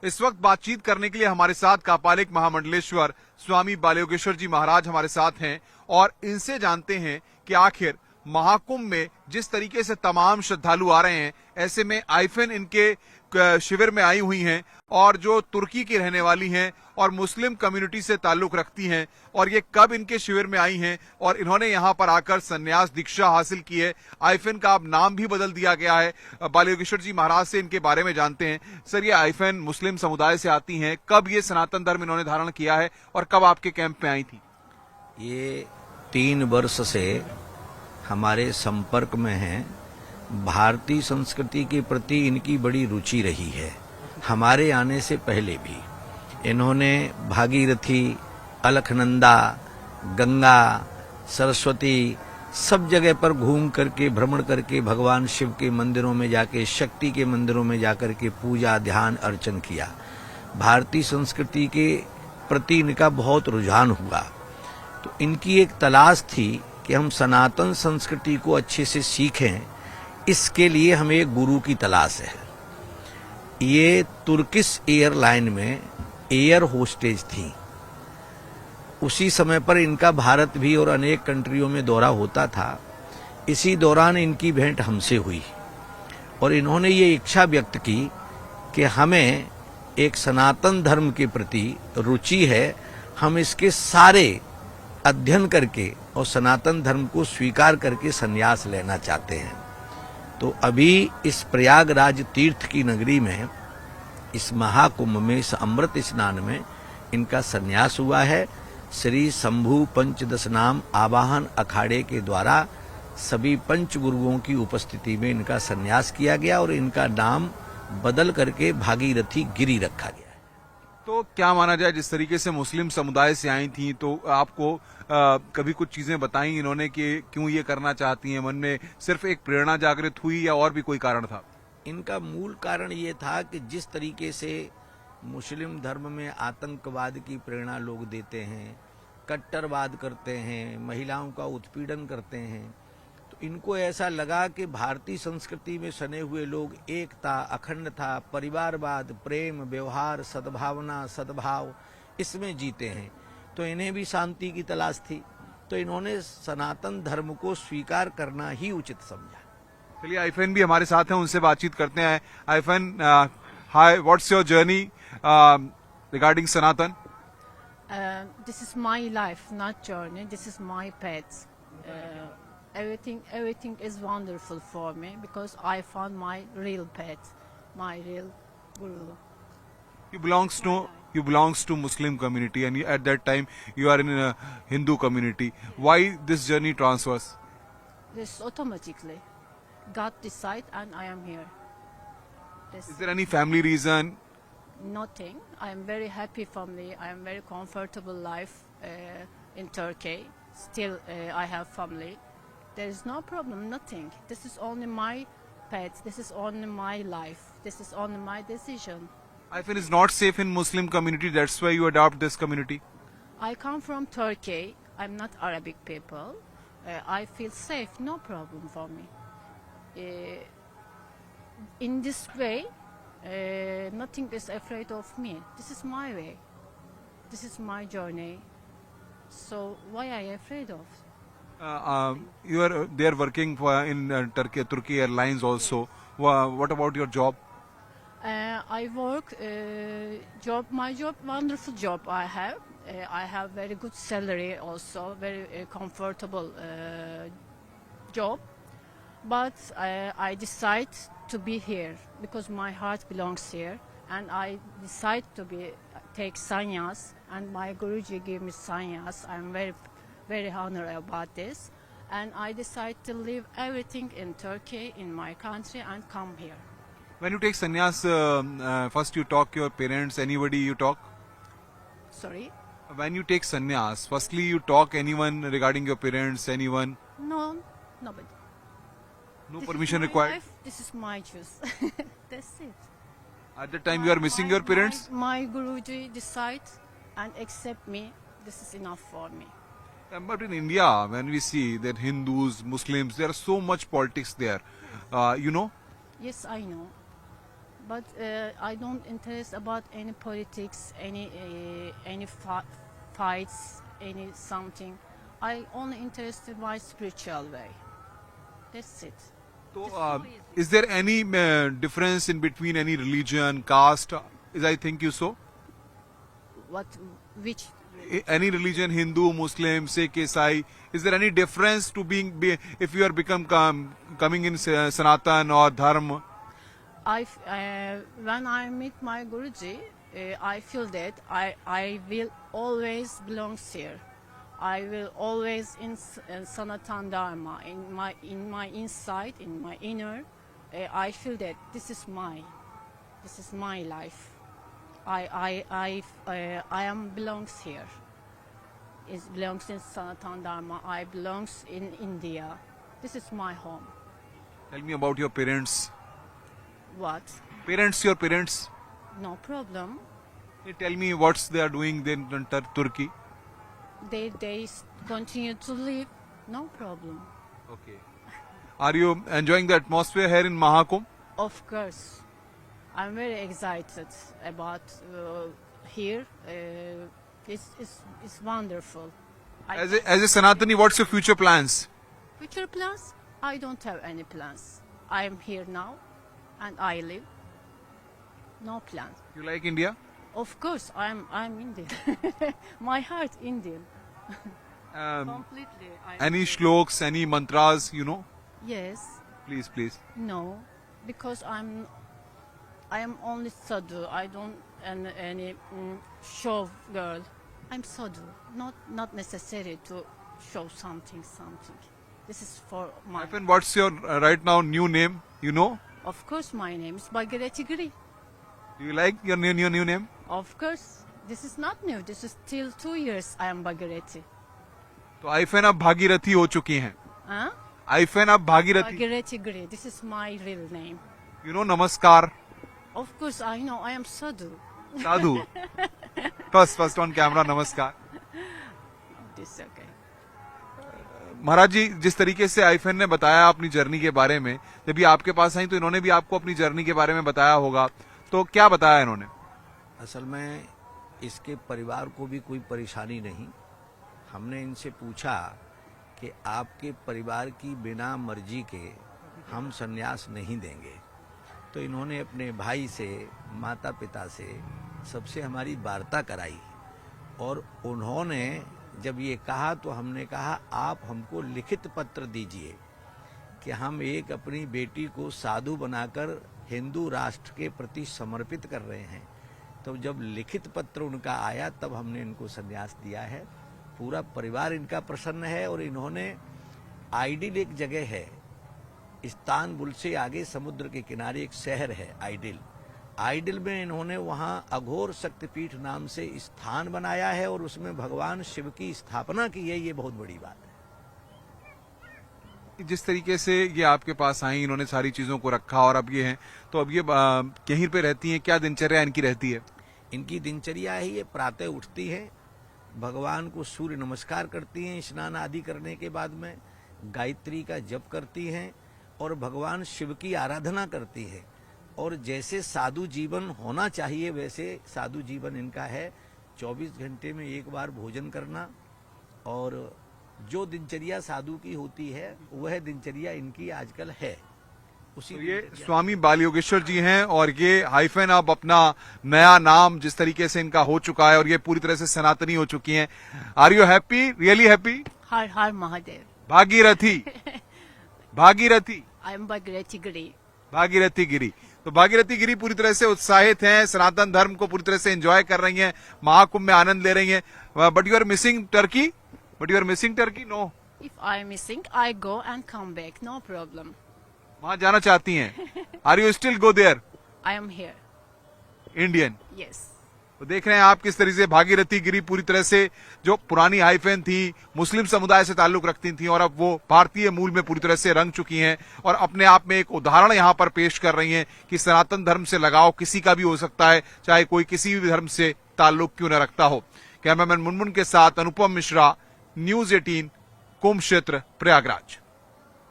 इस वक्त बातचीत करने के लिए हमारे साथ कापालिक महामंडलेश्वर स्वामी बालयोगेश्वर जी महाराज हमारे साथ हैं और इनसे जानते हैं कि आखिर महाकुंभ में जिस तरीके से तमाम श्रद्धालु आ रहे हैं, ऐसे में आइफेन इनके शिविर में आई हुई हैं और जो तुर्की की रहने वाली हैं और मुस्लिम कम्युनिटी से ताल्लुक रखती हैं, और ये कब इनके शिविर में आई हैं और इन्होंने यहाँ पर आकर संन्यास दीक्षा हासिल की है। आइफेन का अब नाम भी बदल दिया गया है। बालयोगेश्वर जी महाराज से इनके बारे में जानते हैं। सर, ये आइफेन मुस्लिम समुदाय से आती हैं, कब ये सनातन धर्म इन्होंने धारण किया है और कब आपके कैंप में आई थी? ये 3 वर्ष से हमारे संपर्क में हैं। भारतीय संस्कृति के प्रति इनकी बड़ी रुचि रही है। हमारे आने से पहले भी इन्होंने भागीरथी, अलखनंदा, गंगा, सरस्वती सब जगह पर घूम करके, भ्रमण करके भगवान शिव के मंदिरों में जाके, शक्ति के मंदिरों में जाकर के पूजा, ध्यान, अर्चन किया। भारतीय संस्कृति के प्रति इनका बहुत रुझान हुआ। तो इनकी एक तलाश थी कि हम सनातन संस्कृति को अच्छे से सीखें, इसके लिए हमें एक गुरु की तलाश है। ये तुर्किश एयरलाइन में एयर होस्टेज थी। उसी समय पर इनका भारत भी और अनेक कंट्रियों में दौरा होता था। इसी दौरान इनकी भेंट हमसे हुई और इन्होंने ये इच्छा व्यक्त की कि हमें एक सनातन धर्म के प्रति रुचि है, हम इसके सारे अध्ययन करके और सनातन धर्म को स्वीकार करके संन्यास लेना चाहते हैं। तो अभी इस प्रयागराज तीर्थ की नगरी में, इस महाकुंभ में, इस अमृत स्नान में इनका संन्यास हुआ है। श्री शंभु पंचदश नाम आवाहन अखाड़े के द्वारा सभी पंच गुरुओं की उपस्थिति में इनका संन्यास किया गया और इनका नाम बदल करके भागीरथी गिरी रखा गया। तो क्या माना जाए, जिस तरीके से मुस्लिम समुदाय से आई थी, तो आपको कभी कुछ चीजें बताई इन्होंने कि क्यों ये करना चाहती हैं? मन में सिर्फ एक प्रेरणा जागृत हुई या और भी कोई कारण था? इनका मूल कारण ये था कि जिस तरीके से मुस्लिम धर्म में आतंकवाद की प्रेरणा लोग देते हैं, कट्टरवाद करते हैं, महिलाओं का उत्पीड़न करते हैं, तो इनको ऐसा लगा कि भारतीय संस्कृति में सने हुए लोग एकता, अखंडता, परिवारवाद, प्रेम, व्यवहार, सद्भावना, सद्भाव इसमें जीते हैं। तो इन्हें भी शांति की तलाश थी, तो इन्होंने सनातन धर्म को स्वीकार करना ही उचित समझा। चलिए, आइफेन भी हमारे साथ हैं, उनसे बातचीत करते हैं। आइफेन, hi, what's your journey regarding Sanatan? This is my life, not journey. This is my path. Everything is wonderful for me because I found my real path, my real guru. You belongs to Muslim community, and at that time you are in a Hindu community. Why this journey transfers? This automatically, God decide, and I am here. Is there any family reason? Nothing. I am very happy family. I am very comfortable life in Turkey. Still, I have family. There is no problem. Nothing. This is only my path. This is only my life. This is only my decision. Ifen is not safe in Muslim community. That's why you adopt this community. I come from Turkey. I'm not Arabic people. I feel safe. No problem for me. In this way, nothing is afraid of me. This is my way. This is my journey. So why are you afraid of? You are there working in Turkey Airlines also. What about your job? I work job. My job, wonderful job. I have very good salary also, very comfortable job. But I decide to be here because my heart belongs here, and I decide to take sannyas, and my Guruji gave me sannyas. I'm very honored about this, and I decide to leave everything in Turkey, in my country, and come here. When you take sannyas, first you talk your parents, anybody you talk? Sorry? When you take sannyas, firstly you talk anyone regarding your parents, anyone? No, nobody. No This permission is my required? life, this is my choice. That's it. At the time you are missing your parents? My Guruji decide and accept me. This is enough for me. But in India, when we see that Hindus, Muslims, there are so much politics there. You know? Yes, I know. but I don't interest about any politics, any fights, any something. I only interested by spiritual way. That's it. So, is there any difference in between any religion, caste? Is I think you so? What, which? Any religion, Hindu, Muslim, Sikh, Isai, is there any difference to if you are coming in Sanatan or Dharma? When I meet my Guruji, I feel that I will always belong here. I will always in Sanatan Dharma, in my inside, in my inner. I feel that this is my life. I am belongs here. It belongs in Sanatan Dharma. I belongs in India. This is my home. Tell me about your parents. What? Your parents. No problem. Tell me what they are doing in Turkey. They continue to live. No problem. Okay. Are you enjoying the atmosphere here in Mahakumbh? Of course. I'm very excited about here. It's wonderful. As a Sanatani, what's your future plans? Future plans? I don't have any plans. I am here now, and I live. No plans. You like India? Of course, I'm Indian. My heart Indian. Completely. Any shloks, any mantras, you know? Yes. Please. No, because I am only sadhu. I don't any show girl. I'm sadhu. Not necessary to show something. This is for my. Hyphen, what's your right now new name? You know? Of course, my name is Bhagirathi Giri. Do you like your new name? Of course, this is not new. This is till 2 years I am Bhagirathi. तो आइफेन अब भागीरथी हो चुकी हैं. Huh? आइफेन अब Bhagirathi. Bhagirathi Giri. This is my real name. You know नमस्कार. Of course, I know. I am sadhu. Sadhu. First on camera नमस्कार. This okay. महाराज जी, जिस तरीके से आइफेन ने बताया अपनी जर्नी के बारे में, जब ये आपके पास आई तो इन्होंने भी आपको अपनी जर्नी के बारे में बताया होगा. तो क्या बताया इन्होंने? असल में इसके परिवार को भी कोई परेशानी नहीं. हमने इनसे पूछा कि आपके परिवार की बिना मर्जी के हम संन्यास नहीं देंगे. तो इन्होंने अपने भाई से, माता पिता से, सबसे हमारी वार्ता कराई. और उन्होंने जब ये कहा तो हमने कहा आप हमको लिखित पत्र दीजिए कि हम एक अपनी बेटी को साधु बनाकर हिंदू राष्ट्र के प्रति समर्पित कर रहे हैं. तो जब लिखित पत्र उनका आया तब हमने इनको संन्यास दिया है. पूरा परिवार इनका प्रसन्न है. और इन्होंने आइडिल एक जगह है, इस्तानबुल से आगे समुद्र के किनारे एक शहर है आइडिल में इन्होंने वहां अघोर शक्तिपीठ नाम से स्थान बनाया है और उसमें भगवान शिव की स्थापना की है. ये बहुत बड़ी बात है. जिस तरीके से ये आपके पास आई, इन्होंने सारी चीजों को रखा और अब ये हैं, तो अब ये कहीं पे रहती हैं? क्या दिनचर्या इनकी रहती है? इनकी दिनचर्या है, ये प्रातः उठती है, भगवान को सूर्य नमस्कार करती हैं, स्नान आदि करने के बाद में गायत्री का जप करती हैं और भगवान शिव की आराधना करती है. और जैसे साधु जीवन होना चाहिए वैसे साधु जीवन इनका है. 24 घंटे में एक बार भोजन करना और जो दिनचर्या साधु की होती है वह दिनचर्या इनकी आजकल है. उसी तो ये स्वामी बाल योगेश्वर जी हैं और ये हाइफेन अब अपना नया नाम जिस तरीके से इनका हो चुका है और ये पूरी तरह से सनातनी हो चुकी हैं. Are you happy, really happy? Har Har Mahadev. Bhagirathi. I am Bhagirathi Giri. Bhagirathi Giri. तो भागीरथी गिरी पूरी तरह से उत्साहित हैं, सनातन धर्म को पूरी तरह से एंजॉय कर रही हैं, महाकुंभ में आनंद ले रही हैं. But you are missing Turkey? No. If I am missing, I go and come back. No problem. वहां जाना चाहती हैं? Are you still go there? I am here. Indian. Yes. तो देख रहे हैं आप किस तरीके से भागीरथी गिरी पूरी तरह से जो पुरानी हाइफेन थी, मुस्लिम समुदाय से ताल्लुक रखती थी और अब वो भारतीय मूल में पूरी तरह से रंग चुकी हैं और अपने आप में एक उदाहरण यहाँ पर पेश कर रही हैं कि सनातन धर्म से लगाव किसी का भी हो सकता है, चाहे कोई किसी भी धर्म से ताल्लुक क्यों न रखता हो. कैमरामैन मुनमुन के साथ अनुपम मिश्रा, न्यूज 18, कुंभ क्षेत्र, प्रयागराज.